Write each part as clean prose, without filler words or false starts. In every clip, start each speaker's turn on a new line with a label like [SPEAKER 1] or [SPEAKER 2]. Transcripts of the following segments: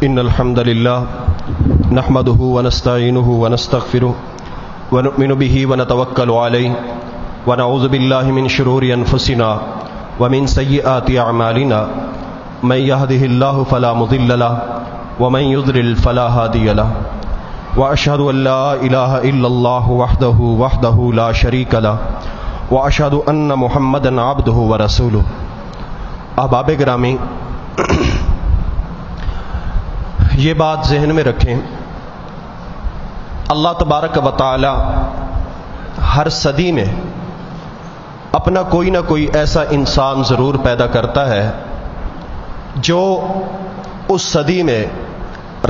[SPEAKER 1] إن الحمد لله نحمده ونستعينه ونستغفره ونؤمن به ونتوكل عليه ونعوذ بالله من شرور أنفسنا ومن سيئات أعمالنا من يهده الله فلا مضل له ومن يضلل فلا هادي له وأشهد أن لا إله إلا الله وحده لا شريك له وأشهد أن محمدا عبده ورسوله. احباب گرامی، یہ بات ذہن میں رکھیں، اللہ تبارک و تعالی ہر صدی میں اپنا کوئی نہ کوئی ایسا انسان ضرور پیدا کرتا ہے جو اس صدی میں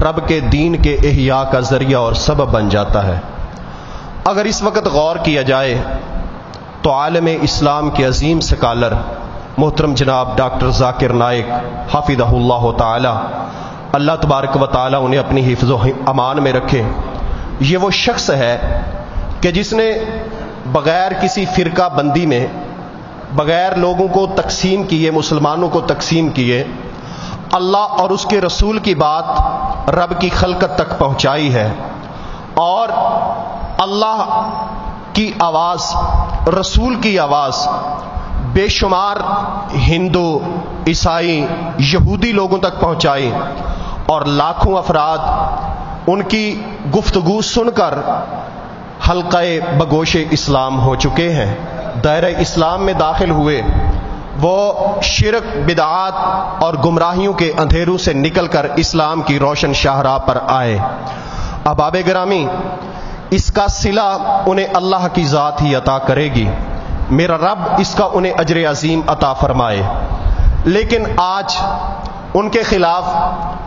[SPEAKER 1] رب کے دین کے احیاء کا ذریعہ اور سبب بن جاتا ہے. اگر اس وقت غور کیا جائے تو عالم اسلام کے عظیم سکالر محترم جناب ڈاکٹر ذاکر نائک حافظہ اللہ تعالی، اللہ تبارک و تعالی انہیں اپنی حفظ و امان میں رکھے، یہ وہ شخص ہے کہ جس نے بغیر کسی فرقہ بندی میں، بغیر لوگوں کو تقسیم کیے، مسلمانوں کو تقسیم کیے، اللہ اور اس کے رسول کی بات رب کی خلقت تک پہنچائی ہے، اور اللہ کی آواز، رسول کی آواز بے شمار ہندو، عیسائی، یہودی لوگوں تک پہنچائی، اور لاکھوں افراد ان کی گفتگو سن کر حلقہ بگوش اسلام ہو چکے ہیں، دائرہ اسلام میں داخل ہوئے، وہ شرک، بدعات اور گمراہیوں کے اندھیروں سے نکل کر اسلام کی روشن شاہراہ پر آئے. احباب گرامی، اس کا صلہ انہیں اللہ کی ذات ہی عطا کرے گی، میرا رب اس کا انہیں اجر عظیم عطا فرمائے. لیکن آج ان کے خلاف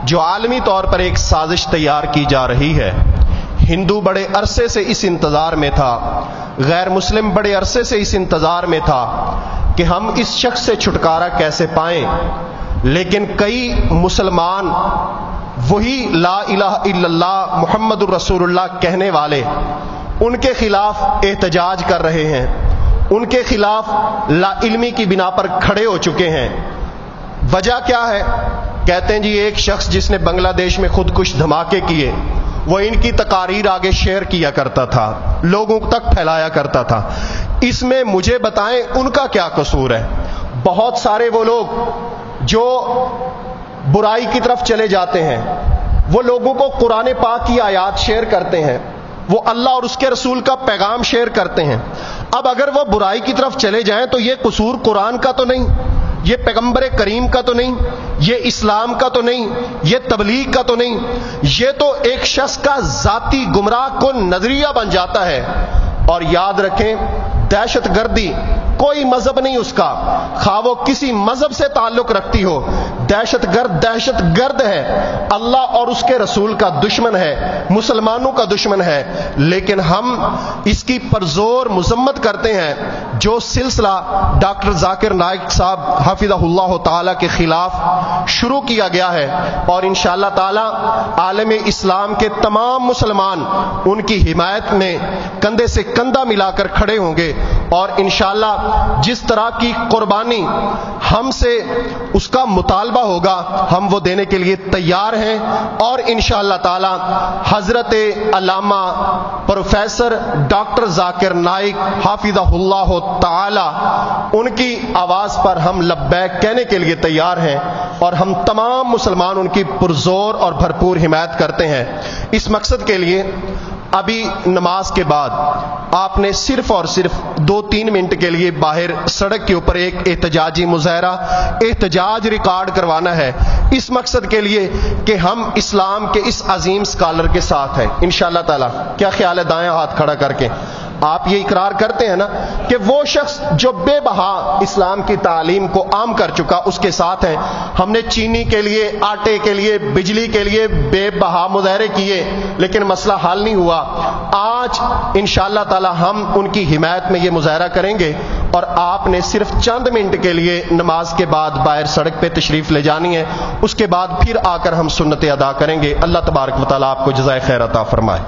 [SPEAKER 1] جو عالمی طور پر ایک سازش تیار کی جا رہی ہے، ہندو بڑے عرصے سے اس انتظار میں تھا، غیر مسلم بڑے عرصے سے اس انتظار میں تھا کہ ہم اس شخص سے چھٹکارا کیسے پائیں، لیکن کئی مسلمان وہی لا الہ الا اللہ محمد الرسول اللہ کہنے والے ان کے خلاف احتجاج کر رہے ہیں، ان کے خلاف لا علمی کی بنا پر کھڑے ہو چکے ہیں. وجہ کیا ہے؟ کہتے ہیں جی ایک شخص جس نے بنگلہ دیش میں خودکش دھماکے کیے، وہ ان کی تقاریر آگے شیئر کیا کرتا تھا، لوگوں تک پھیلایا کرتا تھا. اس میں مجھے بتائیں ان کا کیا قصور ہے؟ بہت سارے وہ لوگ جو برائی کی طرف چلے جاتے ہیں، وہ لوگوں کو قرآن پاک کی آیات شیئر کرتے ہیں، وہ اللہ اور اس کے رسول کا پیغام شیئر کرتے ہیں. اب اگر وہ برائی کی طرف چلے جائیں تو یہ قصور قرآن کا تو نہیں، یہ پیغمبر کریم کا تو نہیں، یہ اسلام کا تو نہیں، یہ تبلیغ کا تو نہیں، یہ تو ایک شخص کا ذاتی گمراہ کن نظریہ بن جاتا ہے. اور یاد رکھیں، دہشت گردی کوئی مذہب نہیں اس کا، خواہ وہ کسی مذہب سے تعلق رکھتی ہو، دہشت گرد ہے، اللہ اور اس کے رسول کا دشمن ہے، مسلمانوں کا دشمن ہے. لیکن ہم اس کی پرزور مذمت کرتے ہیں جو سلسلہ ڈاکٹر ذاکر نائک صاحب حافظہ اللہ تعالی کے خلاف شروع کیا گیا ہے، اور انشاءاللہ تعالی عالم اسلام کے تمام مسلمان ان کی حمایت میں کندھے سے کندھا ملا کر کھڑے ہوں گے، اور انشاءاللہ جس طرح کی قربانی ہم سے اس کا مطالبہ ہوگا ہم وہ دینے کے لیے تیار ہیں. اور انشاءاللہ تعالی حضرت علامہ پروفیسر ڈاکٹر ذاکر نائک حافظہ اللہ تعالی ان کی آواز پر ہم لبیک کہنے کے لیے تیار ہیں، اور ہم تمام مسلمان ان کی پرزور اور بھرپور حمایت کرتے ہیں. اس مقصد کے لیے ابھی نماز کے بعد آپ نے صرف اور صرف 2-3 منٹ کے لیے باہر سڑک کے اوپر ایک احتجاجی مظاہرہ، احتجاج ریکارڈ کروانا ہے، اس مقصد کے لیے کہ ہم اسلام کے اس عظیم اسکالر کے ساتھ ہیں انشاءاللہ تعالی. کیا خیال ہے؟ دائیں ہاتھ کھڑا کر کے آپ یہ اقرار کرتے ہیں نا کہ وہ شخص جو بے بہا اسلام کی تعلیم کو عام کر چکا اس کے ساتھ ہیں. ہم نے چینی کے لیے، آٹے کے لیے، بجلی کے لیے بے بہا مظاہرے کیے، لیکن مسئلہ حل نہیں ہوا. آج انشاءاللہ تعالی ہم ان کی حمایت میں یہ مظاہرہ کریں گے، اور آپ نے صرف چند منٹ کے لیے نماز کے بعد باہر سڑک پہ تشریف لے جانی ہے، اس کے بعد پھر آ کر ہم سنتیں ادا کریں گے. اللہ تبارک و تعالی آپ کو جزائے خیر عطا فرمائے.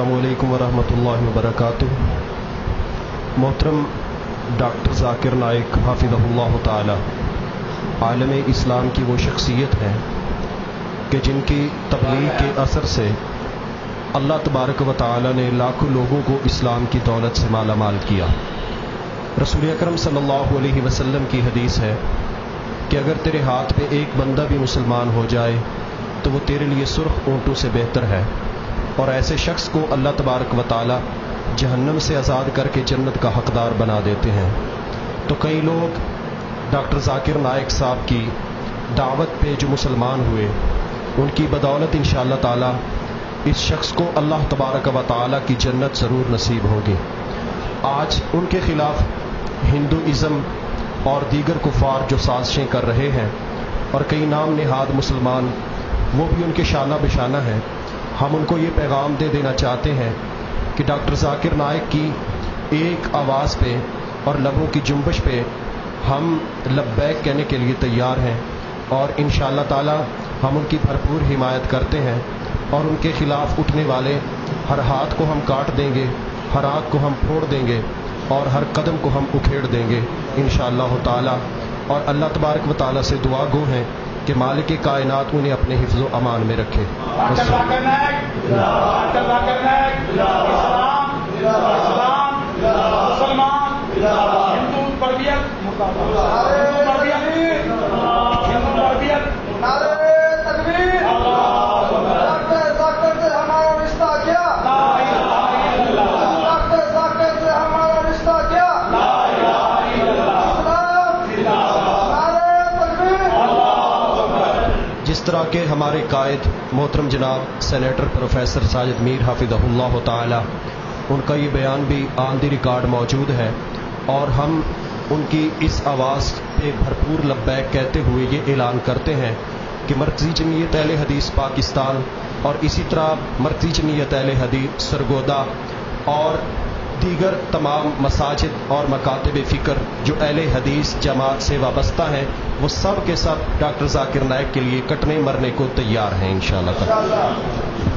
[SPEAKER 1] السلام علیکم ورحمۃ اللہ وبرکاتہ۔ محترم ڈاکٹر ذاکر نائک حافظہ اللہ تعالی عالم اسلام کی وہ شخصیت ہیں کہ جن کی تبلیغ کے اثر سے اللہ تبارک و تعالی نے لاکھوں لوگوں کو اسلام کی دولت سے مالا مال کیا۔ رسول اکرم صلی اللہ علیہ وسلم کی حدیث ہے کہ اگر تیرے ہاتھ پہ ایک بندہ بھی مسلمان ہو جائے تو وہ تیرے لیے سرخ اونٹوں سے بہتر ہے، اور ایسے شخص کو اللہ تبارک و تعالی جہنم سے آزاد کر کے جنت کا حقدار بنا دیتے ہیں۔ تو کئی لوگ ڈاکٹر ذاکر نائک صاحب کی دعوت پہ جو مسلمان ہوئے، ان کی بدولت انشاءاللہ تعالی اس شخص کو اللہ تبارک و تعالی کی جنت ضرور نصیب ہوگی۔ آج ان کے خلاف ہندوازم اور دیگر کفار جو سازشیں کر رہے ہیں، اور کئی نام نہاد مسلمان وہ بھی ان کے شانہ بشانہ ہیں، ہم ان کو یہ پیغام دے دینا چاہتے ہیں کہ ڈاکٹر ذاکر نائک کی ایک آواز پہ اور لبوں کی جنبش پہ ہم لبیک کہنے کے لیے تیار ہیں، اور انشاءاللہ تعالی ہم ان کی بھرپور حمایت کرتے ہیں، اور ان کے خلاف اٹھنے والے ہر ہاتھ کو ہم کاٹ دیں گے، ہر آنکھ کو ہم پھوڑ دیں گے، اور ہر قدم کو ہم اکھیڑ دیں گے انشاءاللہ تعالی۔ اور اللہ تبارک و تعالی سے دعا گو ہیں کہ مالک کائنات انہیں اپنے حفظ و امان میں رکھے۔ جس طرح کے ہمارے قائد محترم جناب سینیٹر پروفیسر ساجد میر حافظہ اللہ تعالی، ان کا یہ بیان بھی آن دی ریکارڈ موجود ہے، اور ہم ان کی اس آواز پہ بھرپور لبیک کہتے ہوئے یہ اعلان کرتے ہیں کہ مرکزی جمعیت اہل حدیث پاکستان اور اسی طرح مرکزی جمعیت اہل حدیث سرگودا اور دیگر تمام مساجد اور مکاتب فکر جو اہل حدیث جماعت سے وابستہ ہیں، وہ سب کے سب ڈاکٹر ذاکر نائک کے لیے کٹنے مرنے کو تیار ہیں انشاءاللہ تعالی۔